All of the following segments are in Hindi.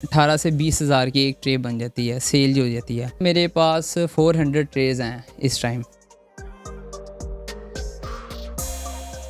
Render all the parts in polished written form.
18 से 20 हज़ार की एक ट्रे बन जाती है, सेल जो हो जाती है। मेरे पास 400 ट्रेज़ हैं इस टाइम।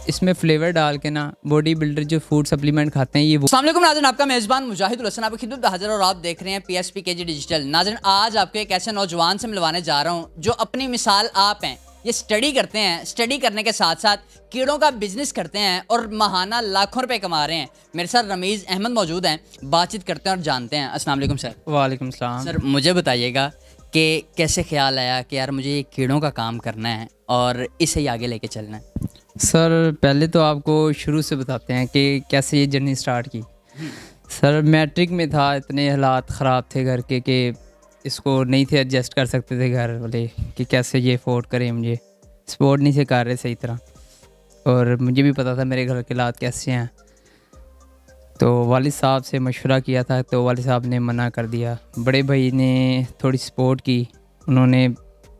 इसमें फ्लेवर डाल के ना बॉडी बिल्डर जो फूड सप्लीमेंट खाते हैं ये वो। अस्सलाम वालेकुम नाज़रीन, आपका मेज़बान मुजाहिदुल हसन आपकी खिदमत में हाजिर और आप देख रहे हैं PSPKG डिजिटल। नाज़रीन, आज आपको एक ऐसे नौजवान से मिलवाने जा रहा हूँ जो अपनी मिसाल आप हैं। ये स्टडी करते हैं, स्टडी करने के साथ साथ कीड़ों का बिजनेस करते हैं और माहाना लाखों रुपए कमा रहे हैं। मेरे साथ रमीज़ अहमद मौजूद हैं, बातचीत करते हैं और जानते हैं। अस्सलाम वालेकुम सर। वालेकुम सलाम। सर, मुझे बताइएगा कि कैसे ख्याल आया कि यार मुझे ये कीड़ों का काम करना है और इसे ही आगे लेके चलना है। सर पहले तो आपको शुरू से बताते हैं कि कैसे ये जर्नी स्टार्ट की। सर मैट्रिक में था, इतने हालात ख़राब थे घर के कि इसको नहीं थे एडजस्ट कर सकते थे घर वाले कि कैसे ये अफोर्ड करें। मुझे सपोर्ट नहीं से कर रहे सही तरह, और मुझे भी पता था मेरे घर के हालात कैसे हैं। तो वालिद साहब से मशवरा किया था तो वालिद साहब ने मना कर दिया। बड़े भाई ने थोड़ी सपोर्ट की, उन्होंने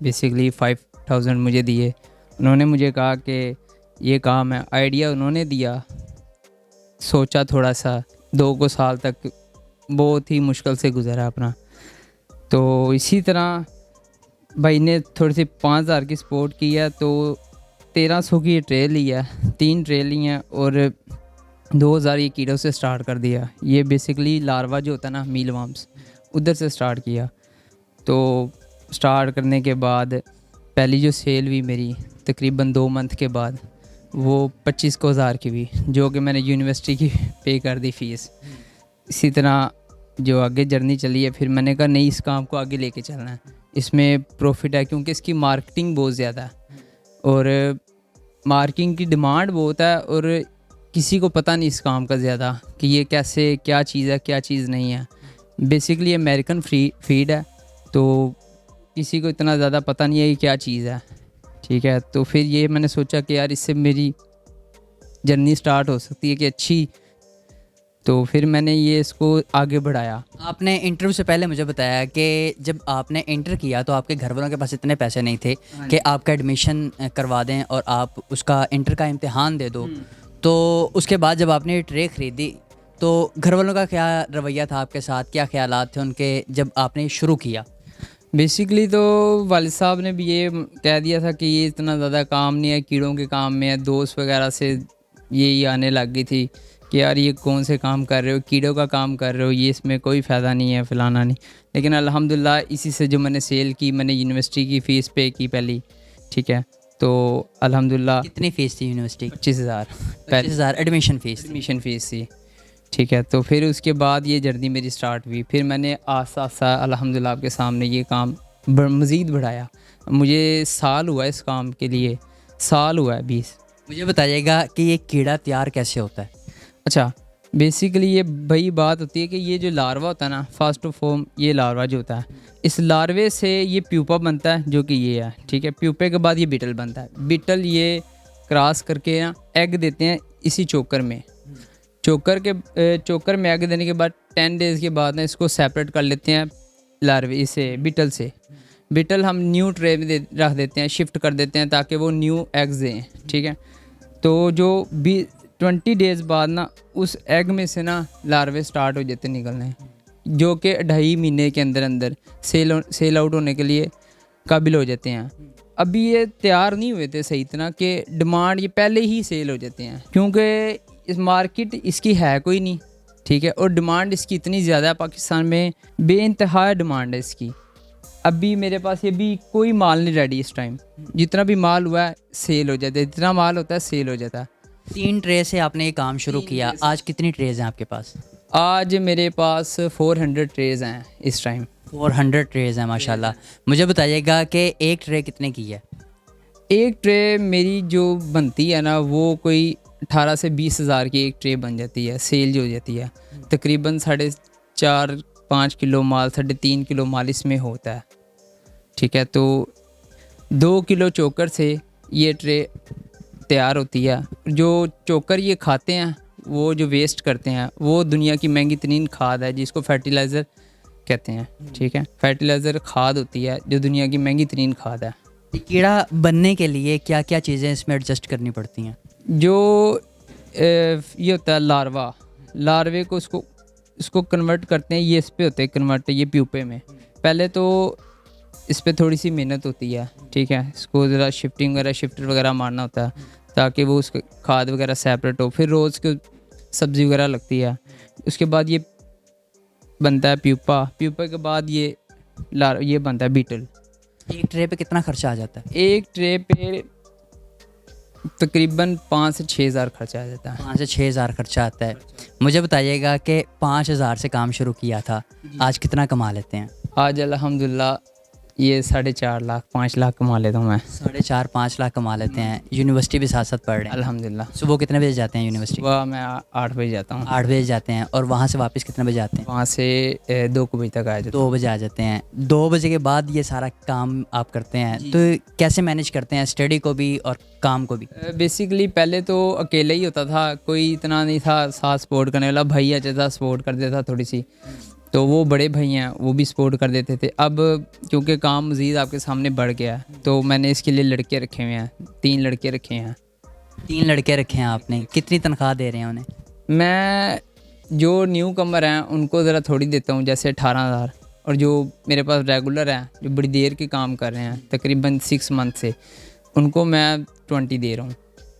बेसिकली 5000 मुझे दिए। उन्होंने मुझे कहा कि ये काम है, आइडिया उन्होंने दिया। सोचा थोड़ा सा, 2 साल तक बहुत ही मुश्किल से गुजरा अपना। तो इसी तरह भाई ने थोड़ी सी 5000 की सपोर्ट की है तो 1300 की ट्रे ली है, 3 ट्रे ली हैं और 2000 ये कीड़ों से स्टार्ट कर दिया। ये बेसिकली लार्वा जो होता है ना, मीलवार्म्स, उधर से स्टार्ट किया। तो स्टार्ट करने के बाद पहली जो सेल हुई मेरी तकरीबन 2 मंथ के बाद, वो 25,000 की हुई, जो कि मैंने यूनिवर्सिटी की पे कर दी फ़ीस। इसी तरह जो आगे जर्नी चली है, फिर मैंने कहा नहीं, इस काम को आगे लेके चलना है, इसमें प्रॉफिट है क्योंकि इसकी मार्केटिंग बहुत ज़्यादा है और मार्केटिंग की डिमांड बहुत है और किसी को पता नहीं इस काम का ज़्यादा कि ये कैसे, क्या चीज़ है क्या चीज़ नहीं है। बेसिकली अमेरिकन फीड है तो किसी को इतना ज़्यादा पता नहीं है कि क्या चीज़ है। ठीक है, तो फिर ये मैंने सोचा कि यार इससे मेरी जर्नी स्टार्ट हो सकती है कि अच्छी। तो फिर मैंने ये इसको आगे बढ़ाया। आपने इंटरव्यू से पहले मुझे बताया कि जब आपने इंटर किया तो आपके घर वालों के पास इतने पैसे नहीं थे कि आपका एडमिशन करवा दें और आप उसका इंटर का इम्तिहान दे दो। तो उसके बाद जब आपने ये ट्रे ख़रीदी तो घर वालों का क्या रवैया था आपके साथ, क्या ख्यालात थे उनके जब आपने शुरू किया? बेसिकली तो वालिद साहब ने भी ये कह दिया था कि ये इतना ज़्यादा काम नहीं है, कीड़ों के काम में है। दोस्त वगैरह से यही आने लग गई थी कि यार ये कौन से काम कर रहे हो, कीड़ों का काम कर रहे हो, ये इसमें कोई फ़ायदा नहीं है, फ़लाना नहीं। लेकिन अल्हम्दुलिल्लाह इसी से जो मैंने सेल की, मैंने यूनिवर्सिटी की फ़ीस पे की पहली। ठीक है, तो अल्हम्दुलिल्लाह। कितनी फ़ीस थी यूनिवर्सिटी? 25,000 25,000 एडमिशन फ़ीस थी। ठीक है, तो फिर उसके बाद ये जर्नी मेरी स्टार्ट हुई। फिर मैंने आस्ता आस्ता अल्हम्दुलिल्लाह आपके सामने ये काम मज़ीद बढ़ाया। मुझे साल हुआ इस काम के लिए, साल हुआ है 20। मुझे बताइएगा कि ये कीड़ा तैयार कैसे होता है? अच्छा, बेसिकली ये वही बात होती है कि ये जो लार्वा होता है ना, फर्स्ट ऑफ ऑल ये लार्वा जो होता है, इस लार्वे से ये प्यूपा बनता है जो कि ये है। ठीक है, प्यूपे के बाद ये बिटल बनता है। बिटल ये क्रॉस करके ना एग देते हैं इसी चोकर में। चोकर में एग देने के बाद 10 डेज़ के बाद ना इसको सेपरेट कर लेते हैं लार्वे से, बिटल से। बिटल हम न्यू ट्रे में रख देते हैं, शिफ्ट कर देते हैं ताकि वो न्यू एग्स दें। ठीक है, तो जो 20 डेज़ बाद ना उस एग में से ना लार्वे स्टार्ट हो जाते निकलने, जो कि 2.5 महीने के अंदर अंदर सेल आउट होने के लिए काबिल हो जाते हैं। अभी ये तैयार नहीं हुए थे सही तरह के, डिमांड ये पहले ही सेल हो जाते हैं क्योंकि इस मार्केट इसकी है कोई नहीं। ठीक है, और डिमांड इसकी इतनी ज़्यादा है, पाकिस्तान में बेइंतहा डिमांड है इसकी। अभी मेरे पास ये भी कोई माल नहीं रेडी इस टाइम, जितना भी माल हुआ है सेल हो जाता है, जितना माल होता है सेल हो जाता है। 3 ट्रे से आपने ये काम शुरू किया, आज कितनी ट्रेज़ हैं आपके पास? आज मेरे पास 400 ट्रेज़ हैं इस टाइम। 400 ट्रेज़ हैं माशाल्लाह। मुझे बताइएगा कि एक ट्रे कितने की है? एक ट्रे मेरी जो बनती है ना, वो कोई 18 से 20 हज़ार की एक ट्रे बन जाती है, सेल जो हो जाती है। तकरीबन 4.5 किलो माल, 3.5 किलो माल इसमें होता है। ठीक है, तो 2 किलो चोकर से ये ट्रे तैयार होती है। जो चोकर ये खाते हैं, वो जो वेस्ट करते हैं, वो दुनिया की महंगी तरीन खाद है जिसको फर्टिलाइज़र कहते हैं। ठीक है, फर्टिलाइज़र खाद होती है जो दुनिया की महंगी तरीन खाद है। कीड़ा बनने के लिए क्या क्या चीज़ें इसमें एडजस्ट करनी पड़ती हैं? जो ये होता है लार्वा, लार्वे को उसको इसको कन्वर्ट करते हैं, ये इस पे होते हैं कन्वर्ट, ये प्यूपे में। पहले तो इस पे थोड़ी सी मेहनत होती है, ठीक है। इसको ज़रा शिफ्टिंग वगैरह, शिफ्टर वगैरह मारना होता है ताकि वो उसके खाद वगैरह सेपरेट हो। फिर रोज़ की सब्ज़ी वगैरह लगती है। उसके बाद ये बनता है प्यूपा। प्यूपा के बाद ये बनता है बीटल। एक ट्रे पे कितना खर्चा आ जाता है? एक ट्रे पे तकरीबन 5 से 6 हज़ार खर्चा आ जाता है। 5 से 6 हज़ार खर्चा आता है। मुझे बताइएगा कि 5 हज़ार से काम शुरू किया था, आज कितना कमा लेते हैं? आज अल्हम्दुलिल्लाह ये 4.5 लाख 5 लाख कमा लेता हूँ मैं। 4.5-5 लाख कमा लेते हैं। यूनिवर्सिटी भी साथ साथ पढ़ रहे हैं? अल्हम्दुलिल्लाह। सुबह कितने बजे जाते हैं यूनिवर्सिटी? सुबह मैं 8 बजे जाता हूँ। 8 बजे जाते हैं और वहाँ से वापस कितने बजे आते हैं? वहाँ से 2 बजे तक आ जाता 2 बजे आ जाते हैं। 2 बजे के बाद ये सारा काम आप करते हैं, तो कैसे मैनेज करते हैं स्टडी को भी और काम को भी? बेसिकली पहले तो अकेले ही होता था, कोई इतना नहीं था साथ सपोर्ट करने वाला। भाई अच्छा था, सपोर्ट कर देता थोड़ी सी, तो वो बड़े भाई हैं वो भी सपोर्ट कर देते थे। अब क्योंकि काम मज़ीद आपके सामने बढ़ गया है तो मैंने इसके लिए लड़के रखे हुए हैं, 3 लड़के रखे हैं। 3 लड़के रखे हैं आपने, कितनी तनख्वाह दे रहे हैं उन्हें? मैं जो न्यू कमर हैं उनको ज़रा थोड़ी देता हूँ, जैसे 18,000, और जो मेरे पास रेगुलर हैं जो बड़ी देर के काम कर रहे हैं तकरीबन 6 मंथ से, उनको मैं 20 दे रहा हूँ।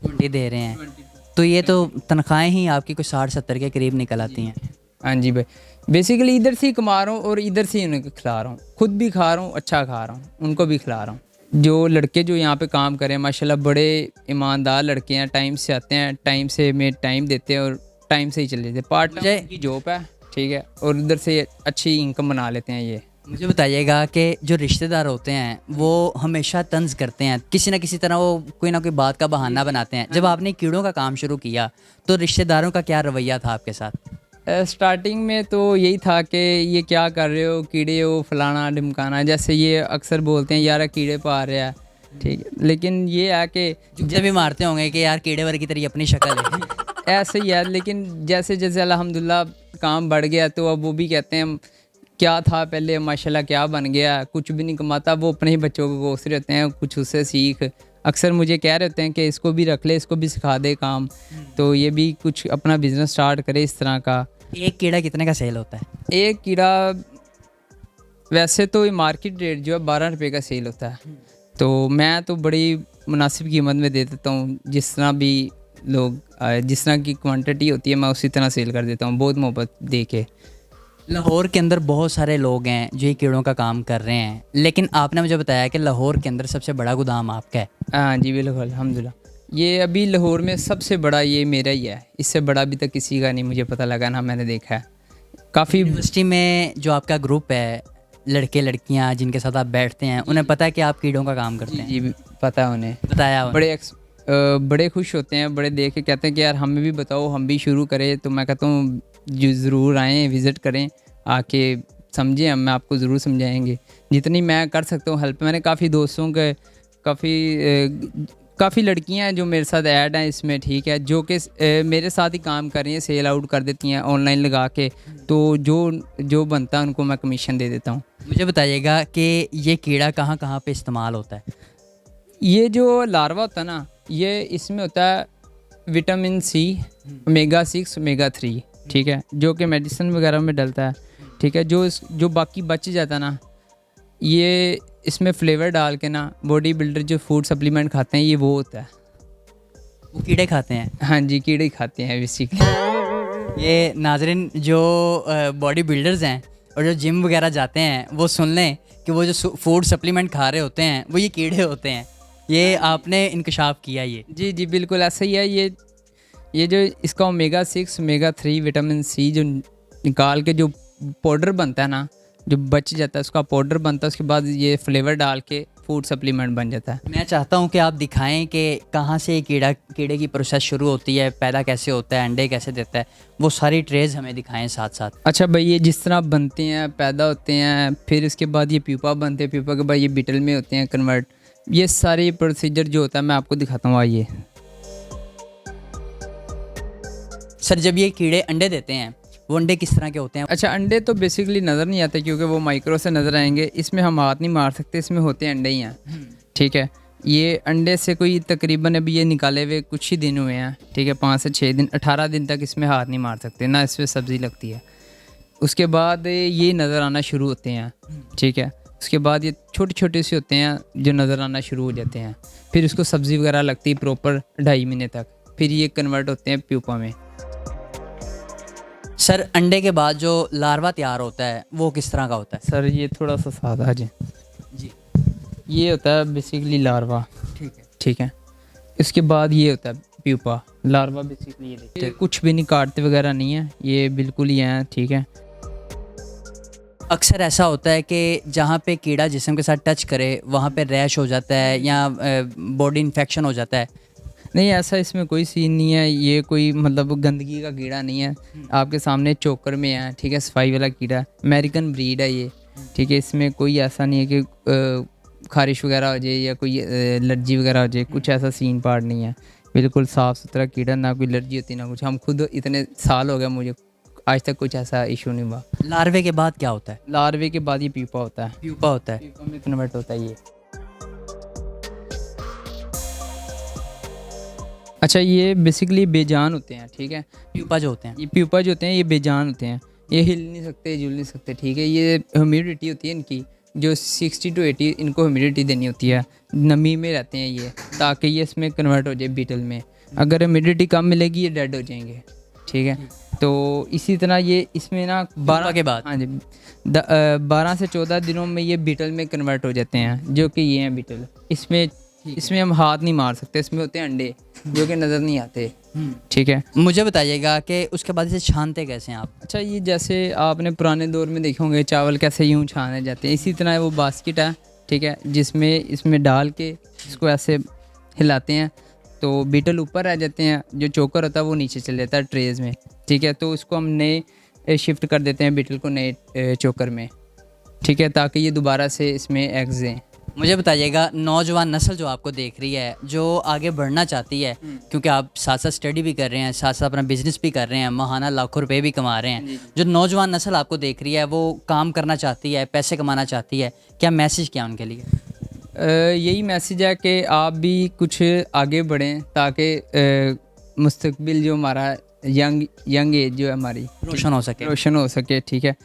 20 दे रहे हैं, तो ये तो तनख्वाहें ही आपकी कुछ 60-70 के करीब निकल आती हैं। हाँ जी भाई, बेसिकली इधर से ही कमा रहा हूँ और इधर से ही उन्हें खिला रहा हूँ, खुद भी खा रहा हूँ, अच्छा खा रहा हूँ, उनको भी खिला रहा हूँ। जो लड़के जो यहाँ पे काम करें माशाल्लाह बड़े ईमानदार लड़के हैं, टाइम से आते हैं, टाइम से में टाइम देते हैं और टाइम से ही चले जाते हैं। पार्ट टाइम की जॉब है, ठीक है, और इधर से अच्छी इनकम बना लेते हैं ये। मुझे बताइएगा कि जो रिश्तेदार होते हैं वो हमेशा तंज करते हैं, किसी ना किसी तरह वो कोई ना कोई बात का बहाना बनाते हैं। जब आपने कीड़ों का काम शुरू किया तो रिश्तेदारों का क्या रवैया था आपके साथ? स्टार्टिंग में तो यही था कि ये क्या कर रहे हो, कीड़े हो, फलाना ढिमकाना, जैसे ये अक्सर बोलते हैं यार कीड़े पा रहे हैं, ठीक है। लेकिन ये है कि जब भी मारते होंगे कि यार कीड़े वाले की तरह अपनी शक्ल है। ऐसे ही है, लेकिन जैसे जैसे अल्हम्दुलिल्लाह काम बढ़ गया तो अब वो भी कहते हैं क्या था पहले माशाल्लाह क्या बन गया, कुछ भी नहीं कमाता। वो अपने ही बच्चों को कोस रहे होते हैं, कुछ उससे सीख। अक्सर मुझे कह रहे होते हैं कि इसको भी रख ले, इसको भी सिखा दे काम, तो ये भी कुछ अपना बिजनेस स्टार्ट करे इस तरह का। एक कीड़ा कितने का सेल होता है? एक कीड़ा वैसे तो मार्केट रेट जो है 12 रुपये का सेल होता है, तो मैं तो बड़ी मुनासिब कीमत में दे देता हूँ। जिस तरह भी लोग जिस तरह की क्वांटिटी होती है मैं उसी तरह सेल कर देता हूँ, बहुत मोहब्बत दे के। लाहौर के अंदर बहुत सारे लोग हैं जो ये कीड़ों का काम कर रहे हैं, लेकिन आपने मुझे बताया कि लाहौर के अंदर सबसे बड़ा गोदाम आपका है। हाँ जी बिल्कुल, अल्हम्दुलिल्लाह। ये अभी लाहौर में सबसे बड़ा ये मेरा ही है, इससे बड़ा अभी तक किसी का नहीं मुझे पता लगा ना मैंने देखा है। काफ़ी यूनिवर्सिटी में जो आपका ग्रुप है, लड़के लड़कियां जिनके साथ आप बैठते हैं, उन्हें पता है कि आप कीड़ों का काम करते हैं? जी पता है उन्हें, बताया उन्हें? बड़े खुश होते हैं, बड़े देख के कहते हैं कि यार हमें भी बताओ, हम भी शुरू करें। तो मैं कहता हूँ ज़रूर आएँ, विज़िट करें, आके समझें, हम आपको ज़रूर समझाएंगे जितनी मैं कर सकता हूँ हेल्प। मैंने काफ़ी दोस्तों के काफ़ी लड़कियां हैं जो मेरे साथ ऐड हैं इसमें, ठीक है, जो कि मेरे साथ ही काम कर रही हैं, सेल आउट कर देती हैं ऑनलाइन लगा के, तो जो बनता है उनको मैं कमीशन दे देता हूँ। मुझे बताइएगा कि ये कीड़ा कहाँ कहाँ पे इस्तेमाल होता है? ये जो लार्वा होता है ना, ये इसमें होता है विटामिन सी, ओमेगा 6, ओमेगा 3, ठीक है, जो कि मेडिसिन वगैरह में डलता है, ठीक है। जो बाकी बच जाता है ना, ये इसमें फ्लेवर डाल के ना बॉडी बिल्डर जो फूड सप्लीमेंट खाते हैं ये वो होता है। वो कीड़े खाते हैं? हाँ जी, कीड़े खाते हैं बेसिकली। ये नाज़रीन जो बॉडी बिल्डर्स हैं और जो जिम वगैरह जाते हैं वो सुन लें कि वो जो फूड सप्लीमेंट खा रहे होते हैं वो ये कीड़े होते हैं। ये आपने इंकशाफ किया ये? जी जी बिल्कुल ऐसा ही है। ये जो इसका ओमेगा 6, ओमेगा 3, विटामिन सी जो निकाल के जो पाउडर बनता है ना, जो बच जाता है उसका पाउडर बनता है, उसके बाद ये फ्लेवर डाल के फूड सप्लीमेंट बन जाता है। मैं चाहता हूँ कि आप दिखाएं कि कहाँ से कीड़े की प्रोसेस शुरू होती है, पैदा कैसे होता है, अंडे कैसे देता है, वो सारी ट्रेज हमें दिखाएं साथ साथ। अच्छा भाई, ये जिस तरह बनते हैं, पैदा होते हैं, फिर इसके बाद ये प्यूपा बनते हैं, प्यूपा के बाद ये बीटल में होते हैं कन्वर्ट, ये सारे प्रोसीजर जो होता है मैं आपको दिखाता हूँ। आइए सर, जब ये कीड़े अंडे देते हैं वो अंडे किस तरह के होते हैं? अच्छा, अंडे तो बेसिकली नज़र नहीं आते क्योंकि वो माइक्रो से नज़र आएंगे, इसमें हम हाथ नहीं मार सकते, इसमें होते अंडे ही हैं, ठीक है। ये अंडे से कोई तकरीबन अभी ये निकाले हुए कुछ ही दिन हुए हैं, ठीक है, 5 से 6 दिन, 18 दिन तक इसमें हाथ नहीं मार सकते, ना इसमें सब्ज़ी लगती है। उसके बाद ये नज़र आना शुरू होते हैं, ठीक है। उसके बाद ये छोटे छोटे से होते हैं जो नज़र आना शुरू हो जाते हैं। फिर उसको सब्ज़ी वगैरह लगती है प्रॉपर 2.5 महीने तक, फिर ये कन्वर्ट होते हैं प्यूपा में। सर अंडे के बाद जो लार्वा तैयार होता है वो किस तरह का होता है? सर ये थोड़ा सा सादा जी, जी ये होता है बेसिकली लार्वा, ठीक है। ठीक है। इसके बाद ये होता है प्यूपा। लार्वा बेसिकली ये देखिए कुछ भी नहीं काटते वगैरह नहीं है, ये बिल्कुल ही हैं, ठीक है। अक्सर ऐसा होता है कि जहाँ पे कीड़ा जिस्म के साथ टच करे वहाँ पे रैश हो जाता है या बॉडी इन्फेक्शन हो जाता है। नहीं, ऐसा इसमें कोई सीन नहीं है। ये कोई मतलब गंदगी का कीड़ा नहीं है, आपके सामने चोकर में है, ठीक है। सफाई वाला कीड़ा, अमेरिकन ब्रीड है ये, ठीक है। इसमें कोई ऐसा नहीं है कि खारिश वगैरह हो जाए या कोई एलर्जी वगैरह हो जाए, कुछ ऐसा सीन पार्ट नहीं है। बिल्कुल साफ़ सुथरा कीड़ा, ना कोई एलर्जी होती ना कुछ। हम खुद इतने साल हो गए मुझे, आज तक कुछ ऐसा इशू नहीं हुआ। लार्वे के बाद क्या होता है? लार्वे के बाद ये प्यूपा होता है, प्यूपा होता है। प्यूपा में कन्वर्ट होता है ये। अच्छा, ये बेसिकली बेजान होते हैं, ठीक है। प्यूपा जो होते हैं, ये प्यूपा जो होते हैं ये बेजान होते हैं, ये हिल नहीं सकते, जुल नहीं सकते, ठीक है। ये ह्यूमिडिटी होती है इनकी जो 60 to 80 इनको ह्यूमिडिटी देनी होती है, नमी में रहते हैं ये, ताकि ये इसमें कन्वर्ट हो जाए बीटल में। अगर ह्यूमिडिटी कम मिलेगी ये डेड हो जाएंगे, ठीक है। तो इसी तरह ये इसमें ना 12 के बाद, हाँ जी, 12 से 14 दिनों में ये बीटल में कन्वर्ट हो जाते हैं, जो कि ये हैं बीटल। इसमें हम हाथ नहीं मार सकते, इसमें होते हैं अंडे जो कि नज़र नहीं आते, ठीक है। मुझे बताइएगा कि उसके बाद इसे छानते कैसे हैं आप? अच्छा, ये जैसे आपने पुराने दौर में देखे होंगे चावल कैसे यूँ छाने जाते हैं, इसी तरह वो बास्केट है, ठीक है, जिसमें इसमें डाल के इसको ऐसे हिलाते हैं तो बीटल ऊपर आ जाते हैं, जो चोकर होता है वो नीचे चले जाता है ट्रेज में, ठीक है। तो उसको हम नए शिफ्ट कर देते हैं बीटल को नए चोकर में, ठीक है, ताकि ये दोबारा से इसमें एग्स दें। मुझे बताइएगा, नौजवान नस्ल जो आपको देख रही है, जो आगे बढ़ना चाहती है, क्योंकि आप साथ साथ स्टडी भी कर रहे हैं, साथ साथ अपना बिजनेस भी कर रहे हैं, माहाना लाखों रुपए भी कमा रहे हैं, जो नौजवान नस्ल आपको देख रही है वो काम करना चाहती है, पैसे कमाना चाहती है, क्या मैसेज क्या उनके लिए? यही मैसेज है कि आप भी कुछ आगे बढ़ें, ताकि मुस्तकबिल जो हमारा यंग एज जो है हमारी रोशन हो सके, ठीक है।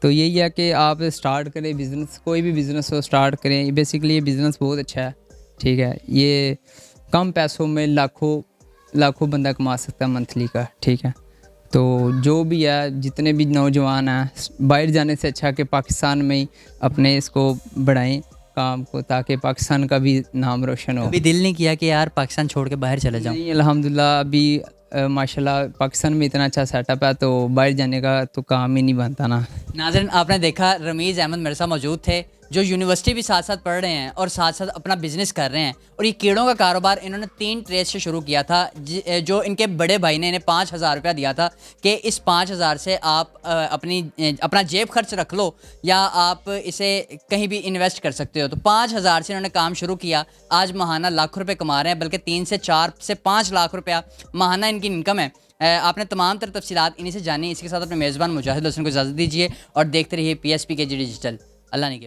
तो यही है कि आप स्टार्ट करें बिज़नेस, कोई भी बिज़नेस हो स्टार्ट करें। बेसिकली ये बिज़नेस बहुत अच्छा है, ठीक है। ये कम पैसों में लाखों बंदा कमा सकता है मंथली का, ठीक है। तो जो भी है, जितने भी नौजवान हैं, बाहर जाने से अच्छा कि पाकिस्तान में ही अपने इसको बढ़ाएं काम को, ताकि पाकिस्तान का भी नाम रोशन हो। अभी दिल नहीं किया कि यार पाकिस्तान छोड़ के बाहर चले जाऊँ? नहीं, अल्हम्दुलिल्लाह अभी माशाल्लाह पाकिस्तान में इतना अच्छा सेटअप है, तो बाहर जाने का तो काम ही नहीं बनता ना। नाज़रीन, आपने देखा रमीज़ अहमद मेरे साथ मौजूद थे, जो यूनिवर्सिटी भी साथ साथ पढ़ रहे हैं और साथ साथ अपना बिजनेस कर रहे हैं। और ये कीड़ों का कारोबार इन्होंने 3 ट्रेज से शुरू किया था, जो इनके बड़े भाई ने इन्हें 5,000 रुपया दिया था कि इस 5,000 से आप अपना जेब खर्च रख लो या आप इसे कहीं भी इन्वेस्ट कर सकते हो। तो 5,000 से इन्होंने काम शुरू किया, आज माहाना लाखों रुपये कमा रहे हैं, बल्कि 3 से 4 से 5 लाख रुपया माहाना इनकी इनकम है। आपने तमाम तर तफसीलात इन्हीं से जानी। इसके साथ अपने मेज़बान मुजाहिद हसन को इजाज़त दीजिए और देखते रहिए PSPKG डिजिटल। अल्लाह ने के बाद।